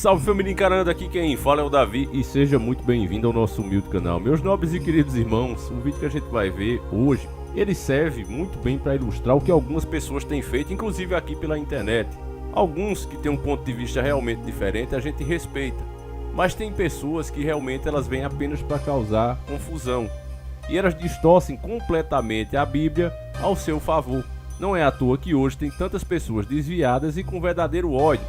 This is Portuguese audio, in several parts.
Salve família encarando, aqui quem fala é o Davi e seja muito bem-vindo ao nosso humilde canal. Meus nobres e queridos irmãos, o vídeo que a gente vai ver hoje, ele serve muito bem para ilustrar o que algumas pessoas têm feito, inclusive aqui pela internet. Alguns que têm um ponto de vista realmente diferente a gente respeita, mas tem pessoas que realmente elas vêm apenas para causar confusão e elas distorcem completamente a Bíblia ao seu favor. Não é à toa que hoje tem tantas pessoas desviadas e com verdadeiro ódio.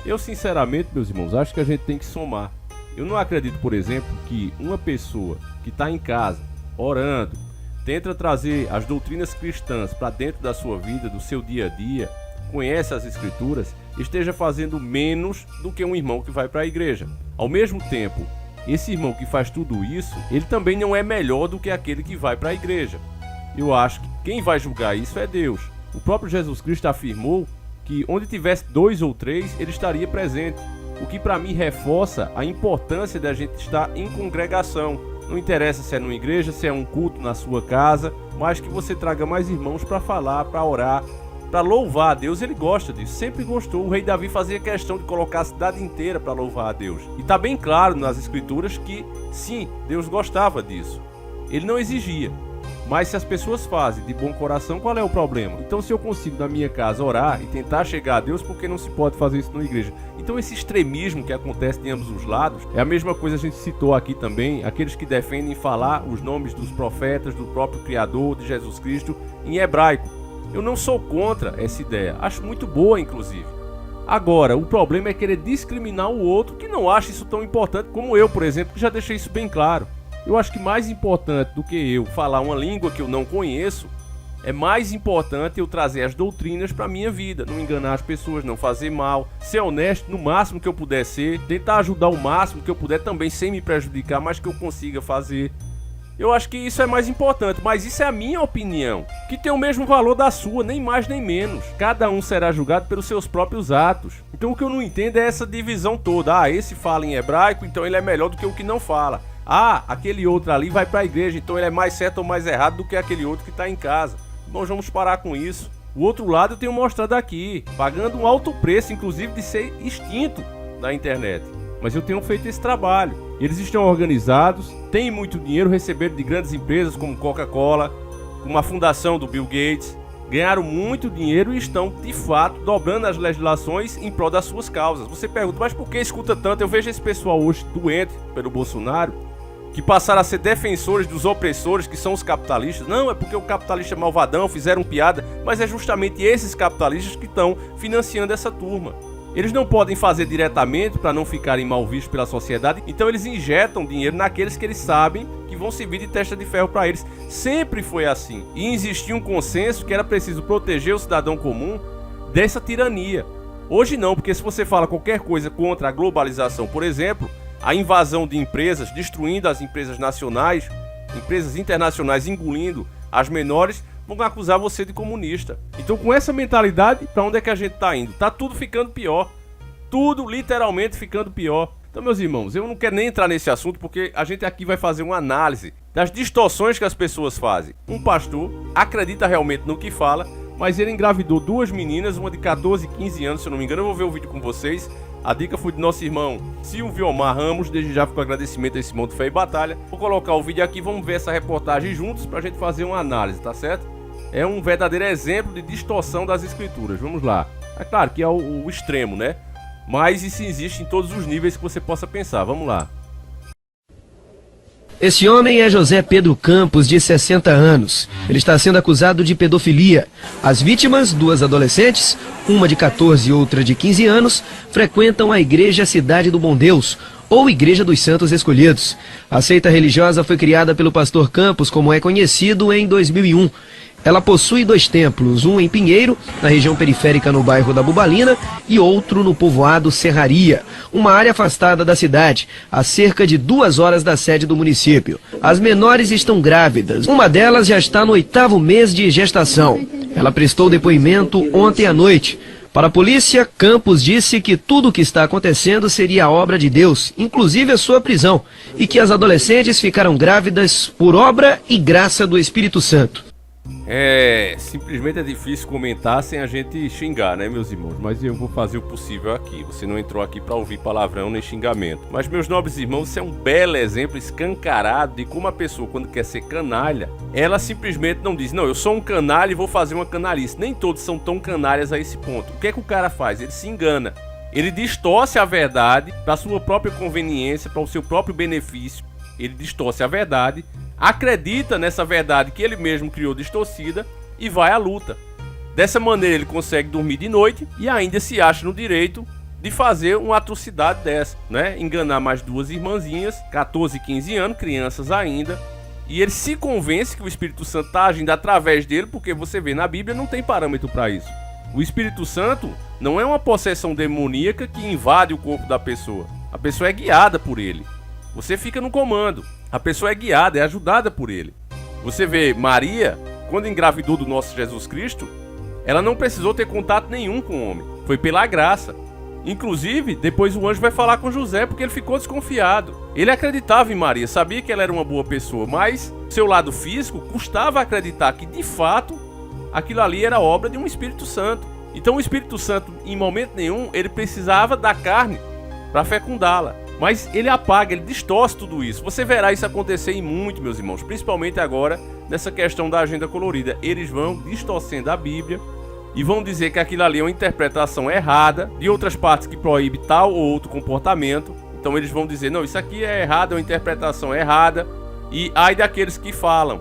Eu sinceramente, meus irmãos, acho que a gente tem que somar. Eu não acredito, por exemplo, que uma pessoa que está em casa, orando, tenta trazer as doutrinas cristãs para dentro da sua vida, do seu dia a dia, conhece as escrituras, esteja fazendo menos do que um irmão que vai para a igreja. Ao mesmo tempo, esse irmão que faz tudo isso, ele também não é melhor do que aquele que vai para a igreja. Eu acho que quem vai julgar isso é Deus. O próprio Jesus Cristo afirmou que onde tivesse 2 ou 3, ele estaria presente. O que para mim reforça a importância da gente estar em congregação. Não interessa se é numa igreja, se é um culto na sua casa, mas que você traga mais irmãos para falar, para orar, para louvar a Deus. Ele gosta disso, sempre gostou. O rei Davi fazia questão de colocar a cidade inteira para louvar a Deus. E está bem claro nas escrituras que sim, Deus gostava disso. Ele não exigia. Mas se as pessoas fazem de bom coração, qual é o problema? Então se eu consigo na minha casa orar e tentar chegar a Deus, por que não se pode fazer isso na igreja? Então esse extremismo que acontece de ambos os lados, é a mesma coisa, a gente citou aqui também, aqueles que defendem falar os nomes dos profetas, do próprio Criador, de Jesus Cristo, em hebraico. Eu não sou contra essa ideia, acho muito boa inclusive. Agora, o problema é querer discriminar o outro que não acha isso tão importante como eu, por exemplo, que já deixei isso bem claro. Eu acho que mais importante do que eu falar uma língua que eu não conheço, é mais importante eu trazer as doutrinas para a minha vida, não enganar as pessoas, não fazer mal, ser honesto no máximo que eu puder ser, tentar ajudar o máximo que eu puder também sem me prejudicar, mas que eu consiga fazer. Eu acho que isso é mais importante, mas isso é a minha opinião, que tem o mesmo valor da sua, nem mais nem menos. Cada um será julgado pelos seus próprios atos. Então o que eu não entendo é essa divisão toda. Ah, esse fala em hebraico, então ele é melhor do que o que não fala. Ah, aquele outro ali vai para a igreja, então ele é mais certo ou mais errado do que aquele outro que está em casa. Nós vamos parar com isso. O outro lado eu tenho mostrado aqui, pagando um alto preço, inclusive de ser extinto da internet. Mas eu tenho feito esse trabalho. Eles estão organizados, têm muito dinheiro, receberam de grandes empresas como Coca-Cola, como a fundação do Bill Gates. Ganharam muito dinheiro e estão, de fato, dobrando as legislações em prol das suas causas. Você pergunta, mas por que escuta tanto? Eu vejo esse pessoal hoje doente pelo Bolsonaro, que passaram a ser defensores dos opressores, que são os capitalistas. Não, é porque o capitalista é malvadão, fizeram piada, mas é justamente esses capitalistas que estão financiando essa turma. Eles não podem fazer diretamente para não ficarem mal vistos pela sociedade, então eles injetam dinheiro naqueles que eles sabem que vão servir de testa de ferro para eles. Sempre foi assim. E existia um consenso que era preciso proteger o cidadão comum dessa tirania. Hoje não, porque se você fala qualquer coisa contra a globalização, por exemplo, a invasão de empresas, destruindo as empresas nacionais, empresas internacionais engolindo as menores, vão acusar você de comunista. Então com essa mentalidade, para onde é que a gente está indo? Tá tudo ficando pior. Tudo literalmente ficando pior. Então, meus irmãos, eu não quero nem entrar nesse assunto porque a gente aqui vai fazer uma análise das distorções que as pessoas fazem. Um pastor acredita realmente no que fala, mas ele engravidou 2 meninas, uma de 14 e 15 anos, se eu não me engano. Eu vou ver o vídeo com vocês. A dica foi do nosso irmão Silvio Omar Ramos. Desde já fico agradecimento a esse irmão do Fé e Batalha. Vou colocar o vídeo aqui, vamos ver essa reportagem juntos pra gente fazer uma análise, tá certo? É um verdadeiro exemplo de distorção das escrituras. Vamos lá. É claro que é o extremo, né? Mas isso existe em todos os níveis que você possa pensar. Vamos lá. Esse homem é José Pedro Campos, de 60 anos. Ele está sendo acusado de pedofilia. As vítimas, 2 adolescentes, uma de 14 e outra de 15 anos, frequentam a Igreja Cidade do Bom Deus, ou Igreja dos Santos Escolhidos. A seita religiosa foi criada pelo pastor Campos, como é conhecido, em 2001. Ela possui 2 templos, um em Pinheiro, na região periférica no bairro da Bubalina, e outro no povoado Serraria, uma área afastada da cidade, a cerca de 2 horas da sede do município. As menores estão grávidas, uma delas já está no 8º mês de gestação. Ela prestou depoimento ontem à noite. Para a polícia, Campos disse que tudo o que está acontecendo seria a obra de Deus, inclusive a sua prisão, e que as adolescentes ficaram grávidas por obra e graça do Espírito Santo. Simplesmente é difícil comentar sem a gente xingar, né, meus irmãos? Mas eu vou fazer o possível aqui. Você não entrou aqui para ouvir palavrão nem xingamento. Mas, meus nobres irmãos, isso é um belo exemplo escancarado de como a pessoa, quando quer ser canalha, ela simplesmente não diz: não, eu sou um canalha e vou fazer uma canalice. Nem todos são tão canalhas a esse ponto. O que é que o cara faz? Ele se engana. Ele distorce a verdade para sua própria conveniência, para o seu próprio benefício. Ele distorce a verdade, acredita nessa verdade que ele mesmo criou distorcida e vai à luta. Dessa maneira ele consegue dormir de noite e ainda se acha no direito de fazer uma atrocidade dessa, né? Enganar mais duas irmãzinhas, 14 e 15 anos, crianças ainda, e ele se convence que o Espírito Santo está agindo através dele, porque você vê na Bíblia não tem parâmetro para isso. O Espírito Santo não é uma possessão demoníaca que invade o corpo da pessoa. A pessoa é guiada por ele. Você fica no comando. A pessoa é guiada, é ajudada por ele. Você vê Maria, quando engravidou do nosso Jesus Cristo, ela não precisou ter contato nenhum com o homem. Foi pela graça. Inclusive, depois o anjo vai falar com José porque ele ficou desconfiado. Ele acreditava em Maria, sabia que ela era uma boa pessoa, mas seu lado físico custava acreditar que, de fato, aquilo ali era obra de um Espírito Santo. Então o Espírito Santo, em momento nenhum, ele precisava da carne para fecundá-la. Mas ele apaga, ele distorce tudo isso. Você verá isso acontecer em muito, meus irmãos, principalmente agora nessa questão da agenda colorida. Eles vão distorcendo a Bíblia e vão dizer que aquilo ali é uma interpretação errada de outras partes que proíbe tal ou outro comportamento. Então eles vão dizer: não, isso aqui é errado, é uma interpretação errada. E ai daqueles que falam.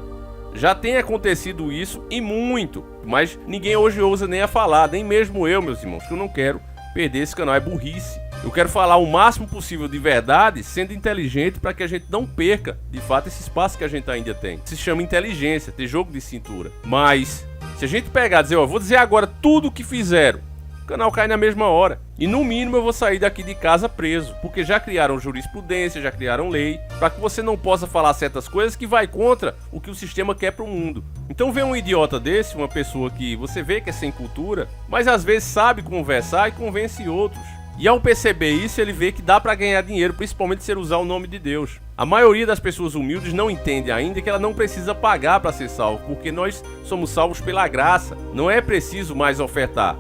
Já tem acontecido isso e muito, mas ninguém hoje ousa nem a falar, nem mesmo eu, meus irmãos, que eu não quero perder esse canal, é burrice. Eu quero falar o máximo possível de verdade, sendo inteligente, para que a gente não perca, de fato, esse espaço que a gente ainda tem. Se chama inteligência, ter jogo de cintura. Mas, se a gente pegar e dizer: ó, vou dizer agora tudo o que fizeram, o canal cai na mesma hora. E no mínimo eu vou sair daqui de casa preso, porque já criaram jurisprudência, já criaram lei, para que você não possa falar certas coisas que vai contra o que o sistema quer para o mundo. Então vê um idiota desse, uma pessoa que você vê que é sem cultura, mas às vezes sabe conversar e convence outros. E ao perceber isso, ele vê que dá para ganhar dinheiro, principalmente se ele usar o nome de Deus. A maioria das pessoas humildes não entende ainda que ela não precisa pagar para ser salvo, porque nós somos salvos pela graça, não é preciso mais ofertar.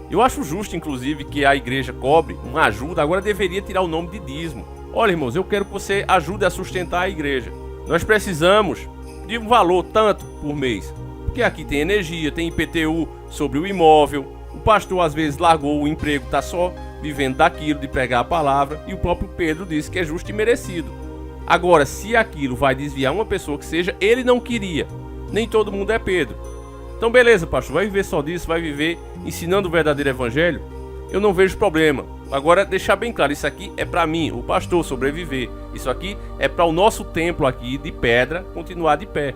Eu acho justo, inclusive, que a igreja cobre uma ajuda, agora deveria tirar o nome de dízimo. Olha, irmãos, eu quero que você ajude a sustentar a igreja. Nós precisamos de um valor tanto por mês, porque aqui tem energia, tem IPTU sobre o imóvel, o pastor às vezes largou o emprego, está só vivendo daquilo, de pregar a palavra, e o próprio Pedro disse que é justo e merecido. Agora, se aquilo vai desviar uma pessoa que seja, ele não queria. Nem todo mundo é Pedro. Então beleza, pastor, vai viver só disso, vai viver ensinando o verdadeiro evangelho? Eu não vejo problema. Agora, deixar bem claro, isso aqui é para mim, o pastor, sobreviver. Isso aqui é para o nosso templo aqui de pedra continuar de pé.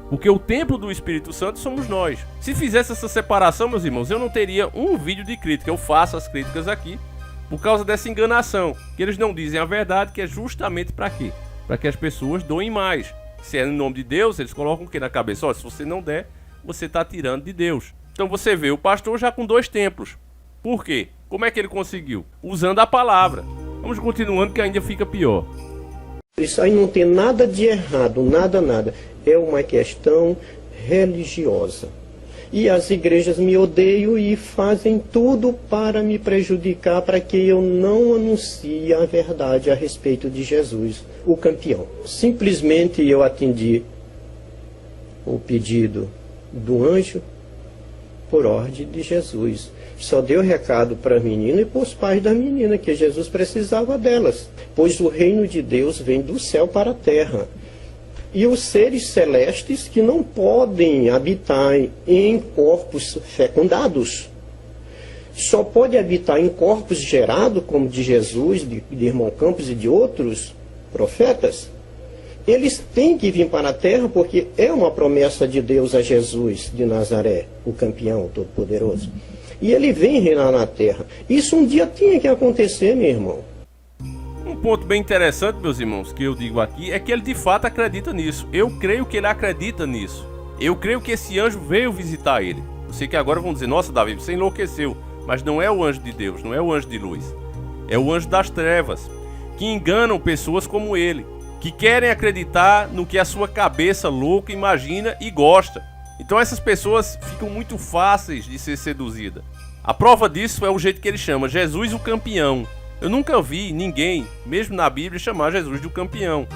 Porque o templo do Espírito Santo somos nós. Se fizesse essa separação, meus irmãos, eu não teria um vídeo de crítica. Eu faço as críticas aqui por causa dessa enganação, que eles não dizem a verdade, que é justamente para quê? Para que as pessoas doem mais. Se é no nome de Deus, eles colocam o que na cabeça? Olha, se você não der, você está tirando de Deus. Então você vê o pastor já com 2 templos. Por quê? Como é que ele conseguiu? Usando a palavra. Vamos continuando que ainda fica pior. Isso aí não tem nada de errado, nada. É uma questão religiosa. E as igrejas me odeiam e fazem tudo para me prejudicar, para que eu não anuncie a verdade a respeito de Jesus, o campeão. Simplesmente eu atendi o pedido do anjo por ordem de Jesus. Só deu recado para a menina e para os pais da menina, que Jesus precisava delas. Pois o reino de Deus vem do céu para a terra. E os seres celestes que não podem habitar em corpos fecundados. Só pode habitar em corpos gerados, como de Jesus, de irmão Campos e de outros profetas. Eles têm que vir para a terra porque é uma promessa de Deus a Jesus de Nazaré, o campeão todo-poderoso. E ele vem reinar na terra. Isso um dia tinha que acontecer, meu irmão. Um ponto bem interessante, meus irmãos, que eu digo aqui, é que ele de fato acredita nisso. Eu creio que ele acredita nisso. Eu creio que esse anjo veio visitar ele. Eu sei que agora vão dizer: nossa, Davi, você enlouqueceu. Mas não é o anjo de Deus, não é o anjo de luz. É o anjo das trevas, que enganam pessoas como ele, que querem acreditar no que a sua cabeça louca imagina e gosta. Então essas pessoas ficam muito fáceis de ser seduzidas. A prova disso é o jeito que ele chama Jesus o campeão. Eu nunca vi ninguém, mesmo na Bíblia, chamar Jesus de o campeão.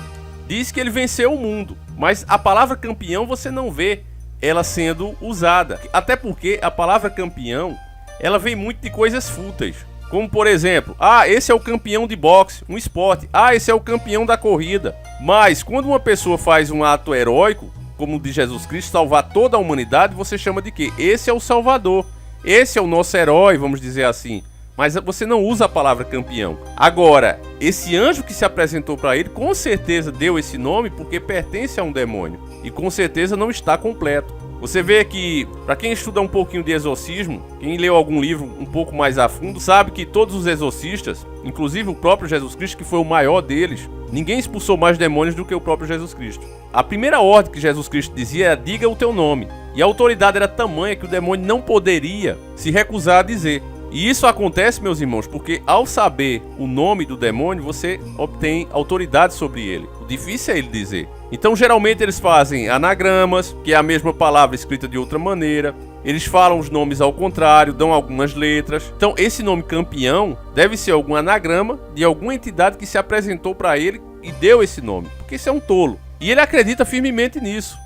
Diz que ele venceu o mundo, mas a palavra campeão você não vê ela sendo usada. Até porque a palavra campeão, ela vem muito de coisas fúteis. Como por exemplo, esse é o campeão de boxe, um esporte. Esse é o campeão da corrida. Mas quando uma pessoa faz um ato heróico, como o de Jesus Cristo, salvar toda a humanidade, você chama de quê? Esse é o Salvador. Esse é o nosso herói, vamos dizer assim. Mas você não usa a palavra campeão. Agora, esse anjo que se apresentou para ele, com certeza deu esse nome porque pertence a um demônio. E com certeza não está completo. Você vê que, para quem estuda um pouquinho de exorcismo, quem leu algum livro um pouco mais a fundo, sabe que todos os exorcistas, inclusive o próprio Jesus Cristo, que foi o maior deles, ninguém expulsou mais demônios do que o próprio Jesus Cristo. A primeira ordem que Jesus Cristo dizia era: diga o teu nome. E a autoridade era tamanha que o demônio não poderia se recusar a dizer. E isso acontece, meus irmãos, porque ao saber o nome do demônio, você obtém autoridade sobre ele. O difícil é ele dizer. Então, geralmente, eles fazem anagramas, que é a mesma palavra escrita de outra maneira. Eles falam os nomes ao contrário, dão algumas letras. Então, esse nome campeão deve ser algum anagrama de alguma entidade que se apresentou para ele e deu esse nome. Porque esse é um tolo. E ele acredita firmemente nisso.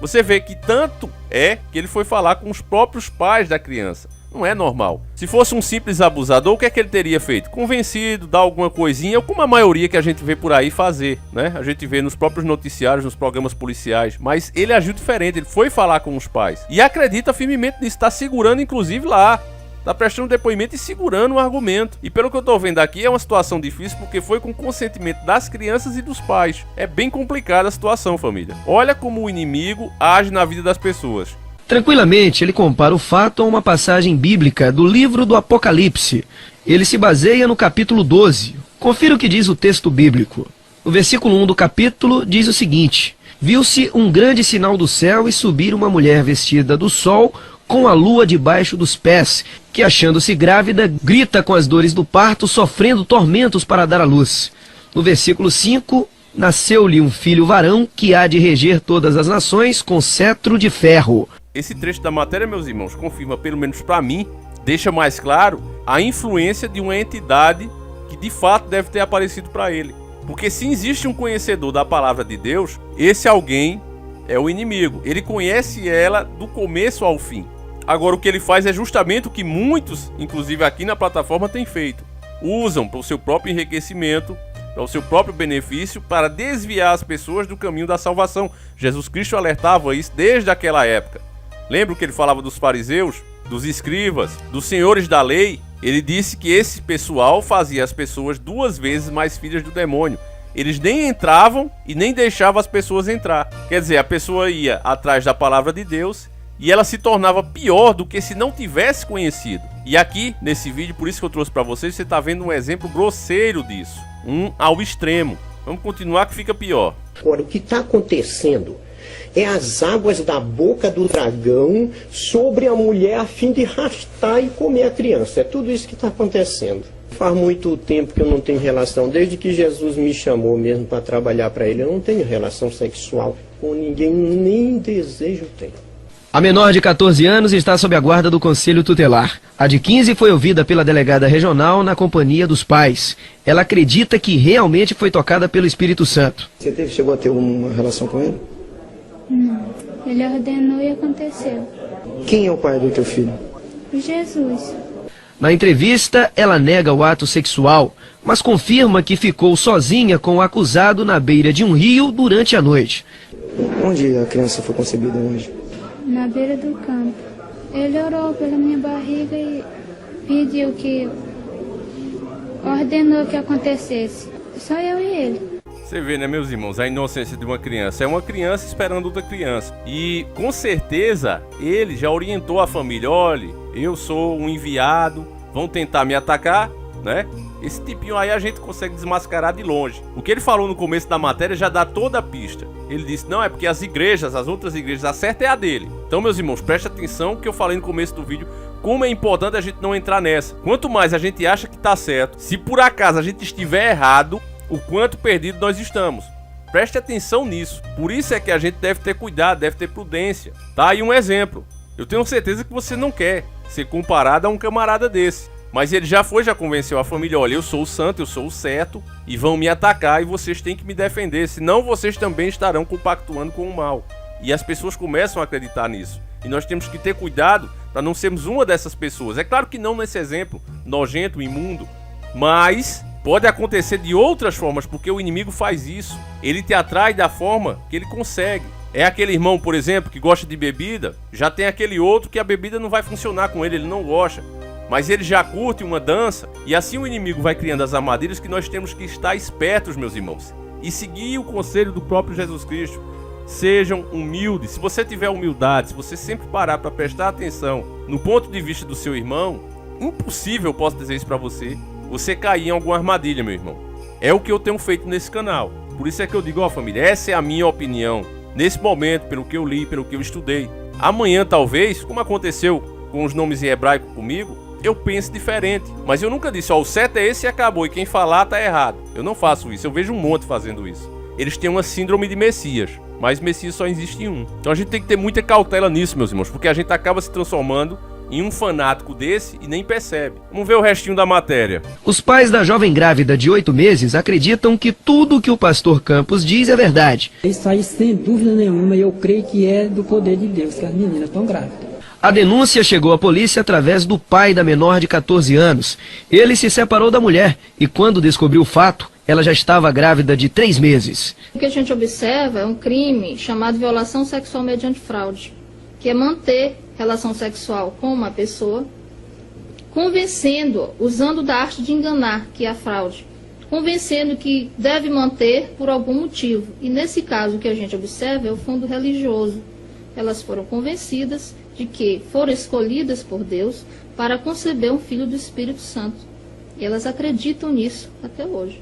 Você vê que tanto é que ele foi falar com os próprios pais da criança. Não é normal. Se fosse um simples abusador, o que é que ele teria feito? Convencido, dar alguma coisinha, como a maioria que a gente vê por aí fazer, né? A gente vê nos próprios noticiários, nos programas policiais. Mas ele agiu diferente, ele foi falar com os pais. E acredita firmemente nisso, está segurando inclusive lá. Está prestando depoimento e segurando um argumento. E pelo que eu estou vendo aqui, é uma situação difícil porque foi com consentimento das crianças e dos pais. É bem complicada a situação, família. Olha como o inimigo age na vida das pessoas. Tranquilamente, ele compara o fato a uma passagem bíblica do livro do Apocalipse. Ele se baseia no capítulo 12. Confira o que diz o texto bíblico. O versículo 1 do capítulo diz o seguinte: viu-se um grande sinal do céu e subir uma mulher vestida do sol, com a lua debaixo dos pés, que achando-se grávida, grita com as dores do parto, sofrendo tormentos para dar à luz. No versículo 5, nasceu-lhe um filho varão, que há de reger todas as nações com cetro de ferro. Esse trecho da matéria, meus irmãos, confirma, pelo menos para mim, deixa mais claro a influência de uma entidade que de fato deve ter aparecido para ele. Porque se existe um conhecedor da palavra de Deus, esse alguém é o inimigo. Ele conhece ela do começo ao fim. Agora o que ele faz é justamente o que muitos, inclusive aqui na plataforma, têm feito. Usam para o seu próprio enriquecimento, para o seu próprio benefício, para desviar as pessoas do caminho da salvação. Jesus Cristo alertava isso desde aquela época. Lembra que ele falava dos fariseus, dos escribas, dos senhores da lei? Ele disse que esse pessoal fazia as pessoas 2 vezes mais filhas do demônio. Eles nem entravam e nem deixavam as pessoas entrar. Quer dizer, a pessoa ia atrás da palavra de Deus e ela se tornava pior do que se não tivesse conhecido. E aqui, nesse vídeo, por isso que eu trouxe para vocês, você está vendo um exemplo grosseiro disso. Ao extremo. Vamos continuar que fica pior. Agora, o que está acontecendo é as águas da boca do dragão sobre a mulher a fim de arrastar e comer a criança. É tudo isso que está acontecendo. Faz muito tempo que eu não tenho relação. Desde que Jesus me chamou mesmo para trabalhar para ele, eu não tenho relação sexual com ninguém, nem desejo tenho. A menor de 14 anos está sob a guarda do Conselho Tutelar. A de 15 foi ouvida pela delegada regional na companhia dos pais. Ela acredita que realmente foi tocada pelo Espírito Santo. Você chegou a ter uma relação com ele? Não. Ele ordenou e aconteceu. Quem é o pai do teu filho? Jesus. Na entrevista, ela nega o ato sexual, mas confirma que ficou sozinha com o acusado na beira de um rio durante a noite. Onde a criança foi concebida hoje? Na beira do campo. Ele orou pela minha barriga e pediu que... ordenou que acontecesse. Só eu e ele. Você vê, né, meus irmãos, a inocência de uma criança. É uma criança esperando outra criança. E, com certeza, ele já orientou a família. Olha, eu sou um enviado, vão tentar me atacar, né? Esse tipinho aí a gente consegue desmascarar de longe. O que ele falou no começo da matéria já dá toda a pista. Ele disse, não, é porque as igrejas, as outras igrejas, a certa é a dele. Então, meus irmãos, preste atenção que eu falei no começo do vídeo, como é importante a gente não entrar nessa. Quanto mais a gente acha que tá certo, se por acaso a gente estiver errado, o quanto perdido nós estamos. Preste atenção nisso. Por isso é que a gente deve ter cuidado, deve ter prudência. Tá aí um exemplo. Eu tenho certeza que você não quer ser comparado a um camarada desse. Mas ele já convenceu a família, olha, eu sou o santo, eu sou o certo, e vão me atacar e vocês têm que me defender, senão vocês também estarão compactuando com o mal. E as pessoas começam a acreditar nisso. E nós temos que ter cuidado para não sermos uma dessas pessoas. É claro que não nesse exemplo, nojento, imundo, mas pode acontecer de outras formas, porque o inimigo faz isso. Ele te atrai da forma que ele consegue. É aquele irmão, por exemplo, que gosta de bebida, já tem aquele outro que a bebida não vai funcionar com ele não gosta. Mas ele já curte uma dança, e assim o inimigo vai criando as armadilhas que nós temos que estar espertos, meus irmãos. E seguir o conselho do próprio Jesus Cristo. Sejam humildes. Se você tiver humildade, se você sempre parar para prestar atenção no ponto de vista do seu irmão, impossível, posso dizer isso para você cair em alguma armadilha, meu irmão. É o que eu tenho feito nesse canal. Por isso é que eu digo, ó família, essa é a minha opinião. Nesse momento, pelo que eu li, pelo que eu estudei. Amanhã, talvez, como aconteceu com os nomes em hebraico comigo, eu penso diferente. Mas eu nunca disse, ó, o certo é esse e acabou, e quem falar tá errado. Eu não faço isso, eu vejo um monte fazendo isso. Eles têm uma síndrome de Messias, mas Messias só existe um. Então a gente tem que ter muita cautela nisso, meus irmãos, porque a gente acaba se transformando em um fanático desse e nem percebe. Vamos ver o restinho da matéria. Os pais da jovem grávida de 8 meses acreditam que tudo o que o pastor Campos diz é verdade. Isso aí, sem dúvida nenhuma, eu creio que é do poder de Deus, que as meninas estão grávidas. A denúncia chegou à polícia através do pai da menor de 14 anos. Ele se separou da mulher e, quando descobriu o fato, ela já estava grávida de 3 meses. O que a gente observa é um crime chamado violação sexual mediante fraude, que é manter relação sexual com uma pessoa, convencendo, usando da arte de enganar, que é a fraude, convencendo que deve manter por algum motivo. E nesse caso o que a gente observa é o fundo religioso. Elas foram convencidas de que foram escolhidas por Deus para conceber um filho do Espírito Santo. E elas acreditam nisso até hoje.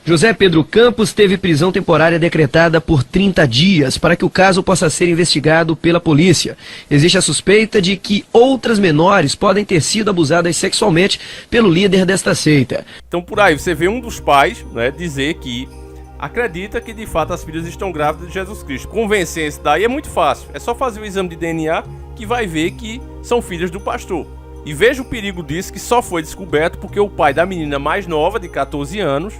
José Pedro Campos teve prisão temporária decretada por 30 dias para que o caso possa ser investigado pela polícia. Existe a suspeita de que outras menores podem ter sido abusadas sexualmente pelo líder desta seita. Então por aí você vê um dos pais, né, dizer que acredita que de fato as filhas estão grávidas de Jesus Cristo. Convencer esse daí é muito fácil. É só fazer o exame de DNA que vai ver que são filhas do pastor. E veja o perigo disso, que só foi descoberto porque o pai da menina mais nova, de 14 anos,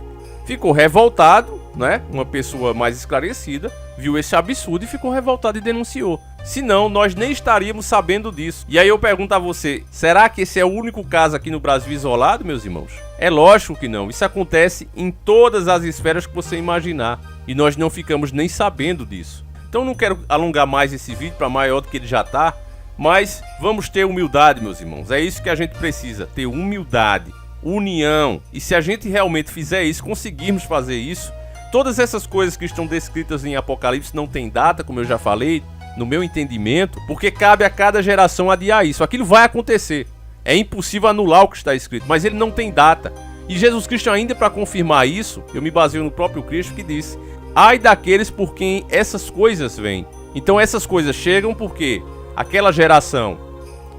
ficou revoltado, né? Uma pessoa mais esclarecida, viu esse absurdo e ficou revoltado e denunciou. Senão, nós nem estaríamos sabendo disso. E aí eu pergunto a você, será que esse é o único caso aqui no Brasil isolado, meus irmãos? É lógico que não. Isso acontece em todas as esferas que você imaginar. E nós não ficamos nem sabendo disso. Então não quero alongar mais esse vídeo para maior do que ele já está. Mas vamos ter humildade, meus irmãos. É isso que a gente precisa, ter humildade, união. E se a gente realmente fizer isso, conseguirmos fazer isso, todas essas coisas que estão descritas em Apocalipse não tem data, como eu já falei, no meu entendimento, porque cabe a cada geração adiar isso. Aquilo vai acontecer. É impossível anular o que está escrito, mas ele não tem data. E Jesus Cristo, ainda para confirmar isso, eu me baseio no próprio Cristo que disse: ai daqueles por quem essas coisas vêm. Então essas coisas chegam porque aquela geração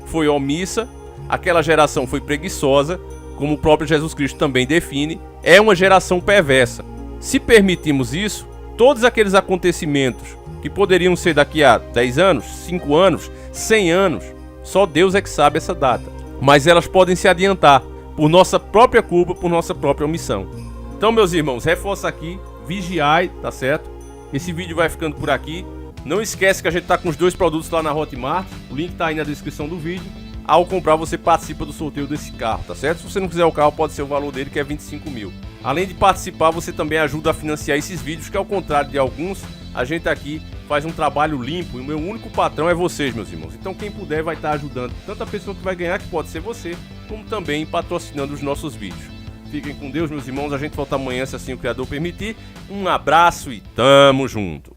foi omissa, aquela geração foi preguiçosa, como o próprio Jesus Cristo também define, é uma geração perversa. Se permitirmos isso, todos aqueles acontecimentos que poderiam ser daqui a 10 anos, 5 anos, 100 anos, só Deus é que sabe essa data. Mas elas podem se adiantar por nossa própria culpa, por nossa própria omissão. Então, meus irmãos, reforça aqui, vigiai, tá certo? Esse vídeo vai ficando por aqui. Não esquece que a gente tá com os 2 produtos lá na Hotmart, o link tá aí na descrição do vídeo. Ao comprar, você participa do sorteio desse carro, tá certo? Se você não quiser o carro, pode ser o valor dele, que é 25 mil. Além de participar, você também ajuda a financiar esses vídeos, que ao contrário de alguns, a gente aqui faz um trabalho limpo e o meu único patrão é vocês, meus irmãos. Então quem puder vai estar ajudando tanto a pessoa que vai ganhar, que pode ser você, como também patrocinando os nossos vídeos. Fiquem com Deus, meus irmãos. A gente volta amanhã, se assim o Criador permitir. Um abraço e tamo junto.